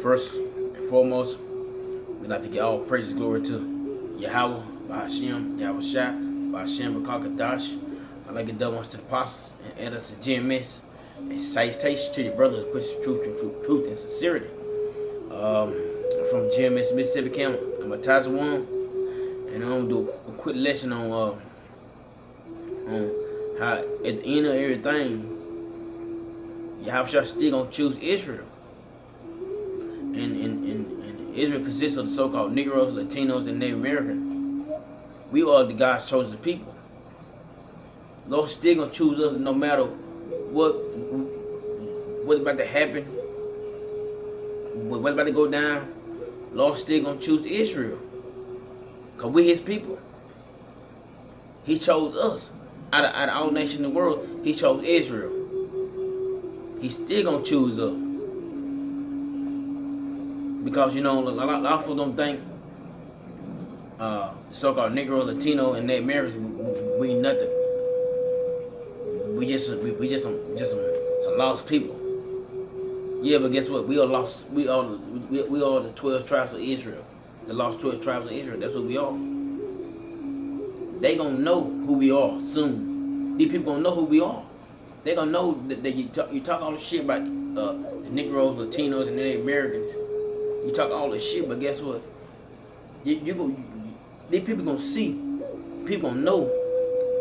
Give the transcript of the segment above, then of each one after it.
First and foremost, we'd like to give all praises, glory to Yahweh, Bahashem, Yahweh Shah, Bahashem, Bakakadash. I'd like to give double to the apostles and add us to GMS and citation to your brother to push truth, and sincerity. From GMS Mississippi Camp, I'm a Taza one, and I'm gonna do a quick lesson on how at the end of everything, Yahweh Shah still gonna choose Israel. And Israel consists of the so-called Negroes, Latinos, and Native Americans. We are the God's chosen people. Lord still gonna choose us no matter what's about to happen, what's about to go down. Lord still gonna choose Israel, cause we His people. He chose us out of all nations in the world. He chose Israel. He still gonna choose us. Because, a lot of folks don't think so-called Negro, Latino, and Native Americans we nothing. We just some lost people. Yeah, but guess what? We are lost. We are the 12 tribes of Israel. The lost 12 tribes of Israel. That's what we are. They gonna know who we are soon. These people gonna know who we are. They gonna know that you talk all the shit about the Negroes, Latinos, and the Native Americans. You talk all this shit, but guess what? These people gonna see. People gonna know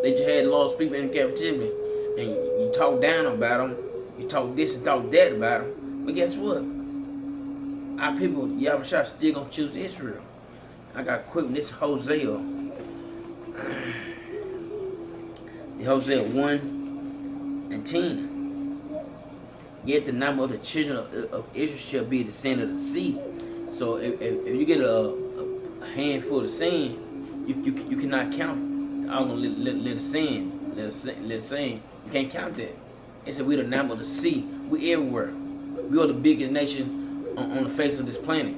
that you had lost people in captivity, and you talk down about them. You talk this and talk that about them. But guess what? Our people, Yahweh Shah, still gonna choose Israel. I got quick with this Hosea. Hosea 1:10. Yet the number of the children of Israel shall be the sand of the sea. So if you get a handful of sand, you cannot count. I'm gonna let it sand, let it sand. You can't count that. It said we the number of the sea. We everywhere. We are the biggest nation on the face of this planet,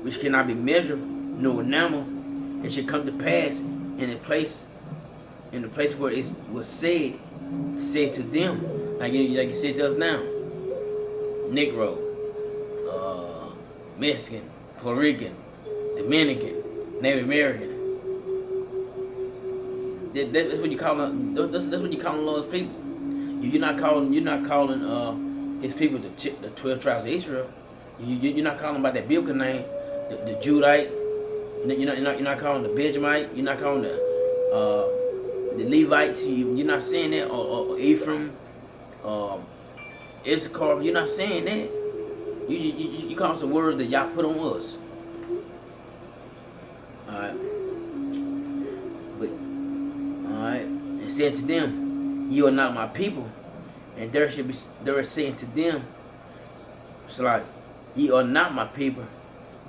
which cannot be measured nor numbered. It should come to pass in the place where it was said to them, like you said to us now, Negro, Mexican, Puerto Rican, Dominican, Native American. That's what you call them. That's what you call them Lord's people. You're not calling His people the 12 tribes of Israel. You're not calling them by that biblical name, the Judite. You're not calling the Benjamite. You're not calling the Levites. You're not saying that, or Ephraim, Issachar. You're not saying that. You call some words that y'all put on us. Alright. Alright. And said to them, "You are not my people." And there is saying to them, it's like, "Ye are not my people."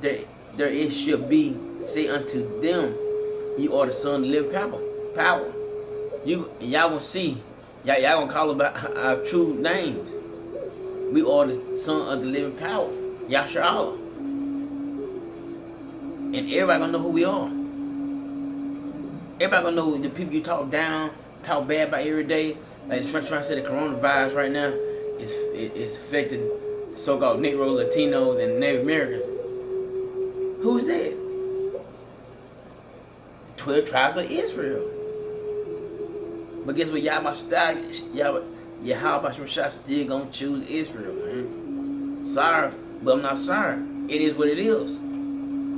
There is should be say unto them, "Ye are the son of the living power." Y'all gonna see, y'all gonna call about our true names. We are the son of the living power, Yahshua. And everybody gonna know who we are. Everybody gonna know the people you talk down, talk bad about every day. Like trying to say the coronavirus right now is affecting so-called Negro, Latinos, and Native Americans. Who is that? The 12 tribes of Israel. But guess what? Yahweh Shah still gonna choose Israel, man. Sorry, but I'm not sorry. It is what it is.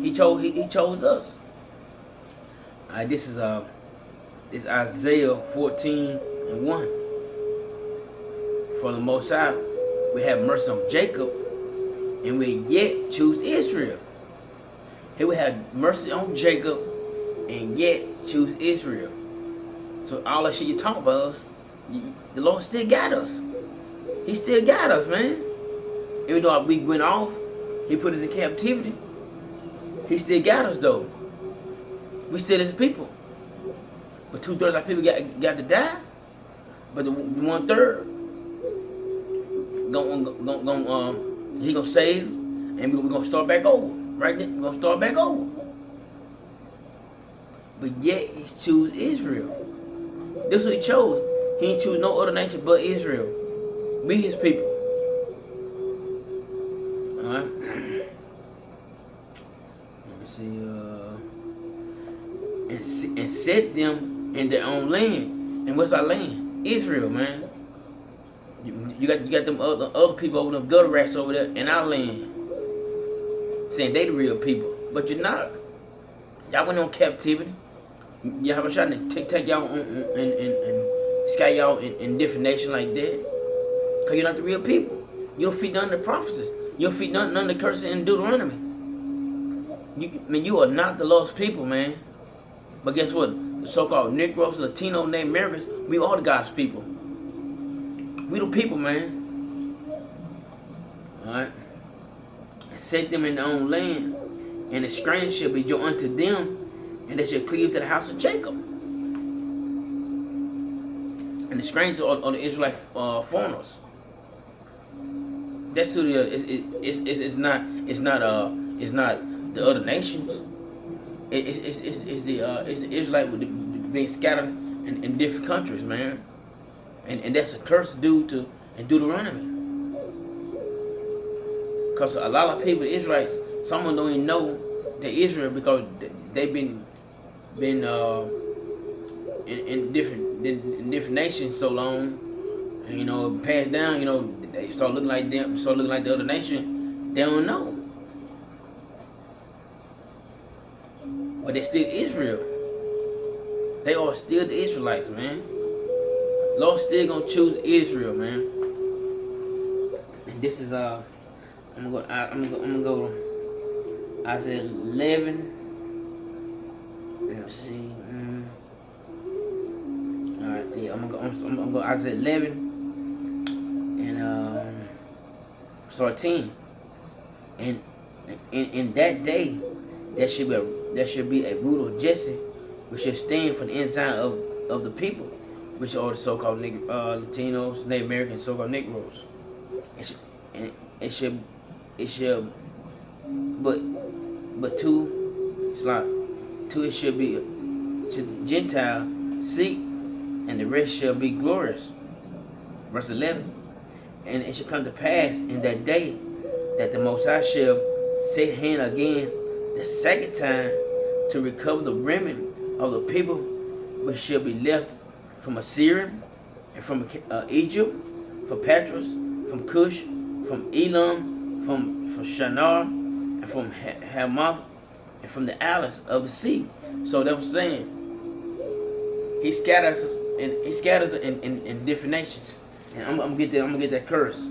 He chose us. Alright, this is Isaiah 14:1. For the Most High, we have mercy on Jacob, and we yet choose Israel. He will have mercy on Jacob, and yet choose Israel. So all that shit you talk about us, the Lord still got us. He still got us, man. Even though we went off, He put us in captivity. He still got us though. We still His people. But 2/3 of our people got to die. But the 1/3 He gonna save, and we're gonna start back over. Right then, we're gonna start back over. But yet He chose Israel. This is what He chose. He ain't choose no other nation but Israel. We His people. see, and set them in their own land. And what's our land? Israel, man. You got them other people over them gutter rats over there in our land, saying they the real people, but you're not. Y'all went on captivity. Y'all have a shot to take y'all and sky y'all in different nations like that, cause you're not the real people. You don't feed none of the prophecies. You don't feed none of the curses in Deuteronomy. You are not the lost people, man. But guess what? The so-called Negroes, Latino, Native Americans, we are the God's people. We the people, man. Alright? And set them in their own land, and the stranger shall be joined unto them, and they shall cleave to the house of Jacob. And the strangers are the Israelite foreigners. That's who it's not the other nations. It's the Israelite being scattered in different countries, man. And that's a curse due to in Deuteronomy. Because a lot of people, Israelites, some of them don't even know they're Israel because they've been in different nations so long, and, passed down. They start looking like them, start looking like the other nation. They don't know, but they're still Israel. They are still the Israelites, man. Lord still gonna choose Israel, man. And this is I'm gonna go Isaiah 11. Let's see. All right, yeah, I'm gonna go Isaiah 11 and start 10. And in that day, there should be a root of Jesse, which should stand for the ensign of the people, which are the so-called Latinos, Native Americans, so-called Negroes. But two, it's like two. It should be to the Gentile seek, and the rest shall be glorious. Verse 11. And it shall come to pass in that day that the Most High shall set hand again the second time to recover the remnant of the people which shall be left from Assyria, and from Egypt, from Patros, from Cush, from Elam, from Shinar, and from Hamath, and from the islands of the sea. So that was saying, He scatters us, and He scatters us in different nations. And I'm gonna get that curse.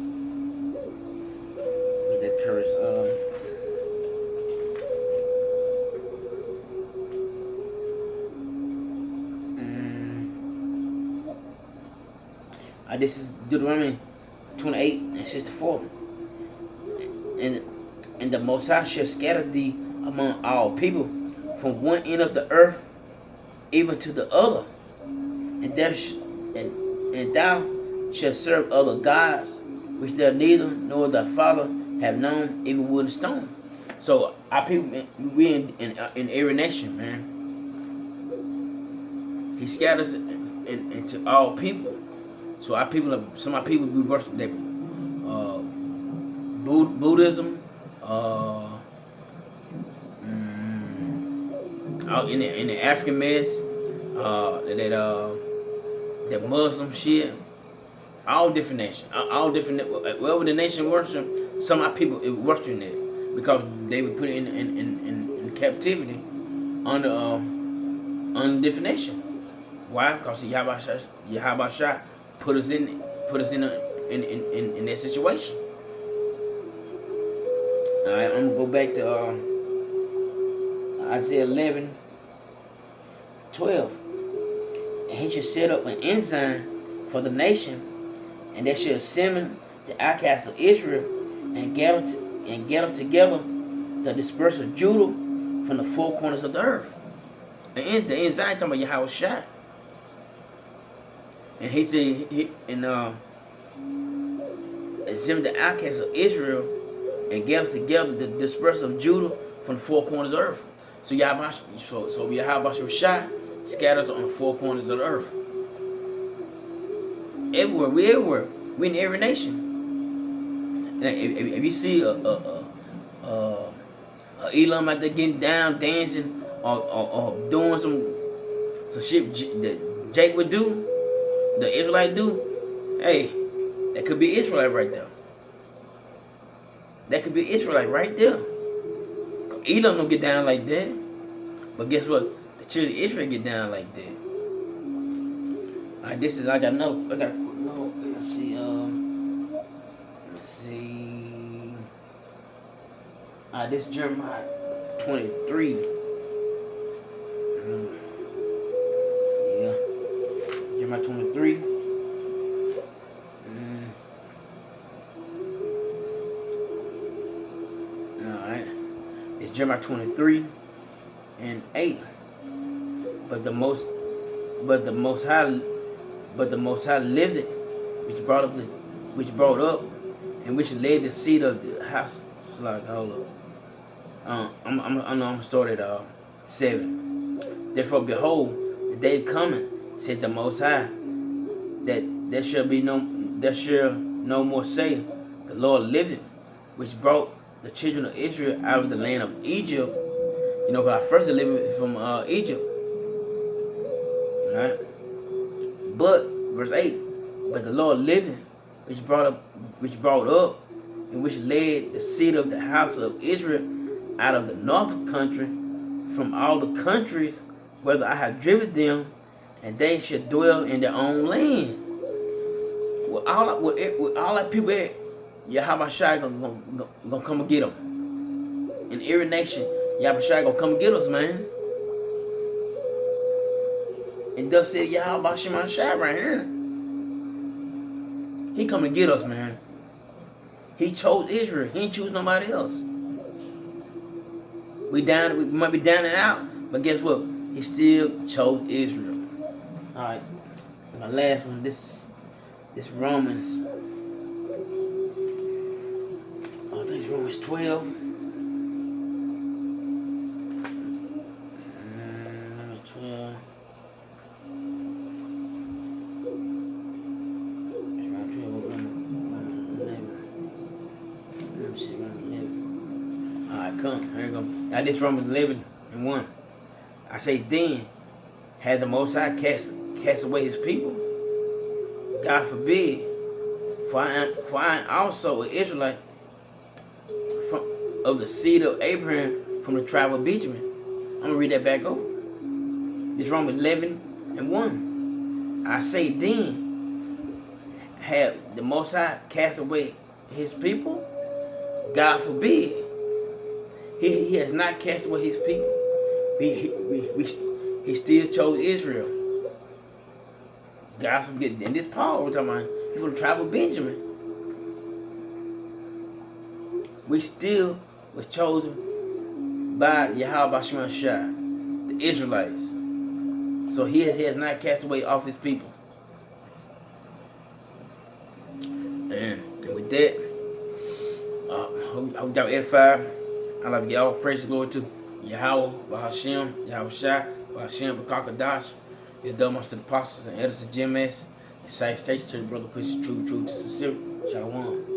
Get that curse. This is Deuteronomy 28 and 64. And the Most High shall scatter thee among all people, from one end of the earth even to the other, and thou shalt serve other gods, which thou neither nor thy father have known, even wood and stone. So our people, we in every nation, man. He scatters into all people. So our people, some of our people be worshiping Buddhism, in the African mess, that Muslim shit, all different nations, all different, wherever the nation worship, some of our people worshiping it because they were put in captivity under different nation. Why? Because Yahweh Shah put us in that situation. All right, I'm gonna go back to Isaiah 11:12. And he shall set up an ensign for the nation, and they shall summon the outcasts of Israel, and gather together the dispersed of Judah from the four corners of the earth. And the ensign talking about Yahweh Shah. And he said, assemble the outcasts of Israel, and gather together the dispersed of Judah from the four corners of the earth. So Yahweh Shah scatters on the four corners of the earth. Everywhere, we everywhere. We in every nation. And if you see a Elam out there getting down, dancing, or doing some shit that Jake would do, the Israelite do, hey, that could be Israelite right there. That could be Israelite right there. Elam don't get down like that. But guess what? The children of Israel get down like that. Alright, this is I got a quick note. Let's see. Alright, this is Jeremiah 23. Yeah. Jeremiah 23. Alright. It's Jeremiah 23 and 8. But the most high lived, which brought up and which laid the seed of the house. It's like, hold up. I'm gonna start at 7. Therefore, behold, the day coming, said the Most High, that there shall no more say, the Lord liveth, which brought the children of Israel out of the land of Egypt. You know, but I first delivered from Egypt. Right? But verse 8, but the Lord living, which brought up, and which led the seed of the house of Israel out of the north country, from all the countries whether I have driven them, and they shall dwell in their own land. With all that people at, Yahweh Shai gonna come and get them. In every nation, Yahweh Shai gonna come and get us, man. And thus said Yahweh Shai right here. He come to get us, man. He chose Israel. He ain't choose nobody else. We might be down and out, but guess what? He still chose Israel. Alright. My last one, this Romans. I think it's Romans 12. Romans 12. Here you go. Now this Romans 11 and 1. I say then, had the Most High cast away his people? God forbid. For I am also an Israelite of the seed of Abraham from the tribe of Benjamin. I'm going to read that back over. This Romans 11 and 1. I say then, had the Most High cast away his people? God forbid. He has not cast away his people. He still chose Israel. God forbid. And this Paul we're talking about, he's from the tribe of Benjamin. We still was chosen by Yahweh Shai, the Israelites. So he has not cast away off his people. And with that, I hope y'all edified. I love to give all praise and glory to Yahweh, Bahashem, Yahweh Shai, Bahashem, Bakakadash, the Domas to the apostles and elders of GMS, and salutations to the brother, Christian, true, to sincere. Shalom.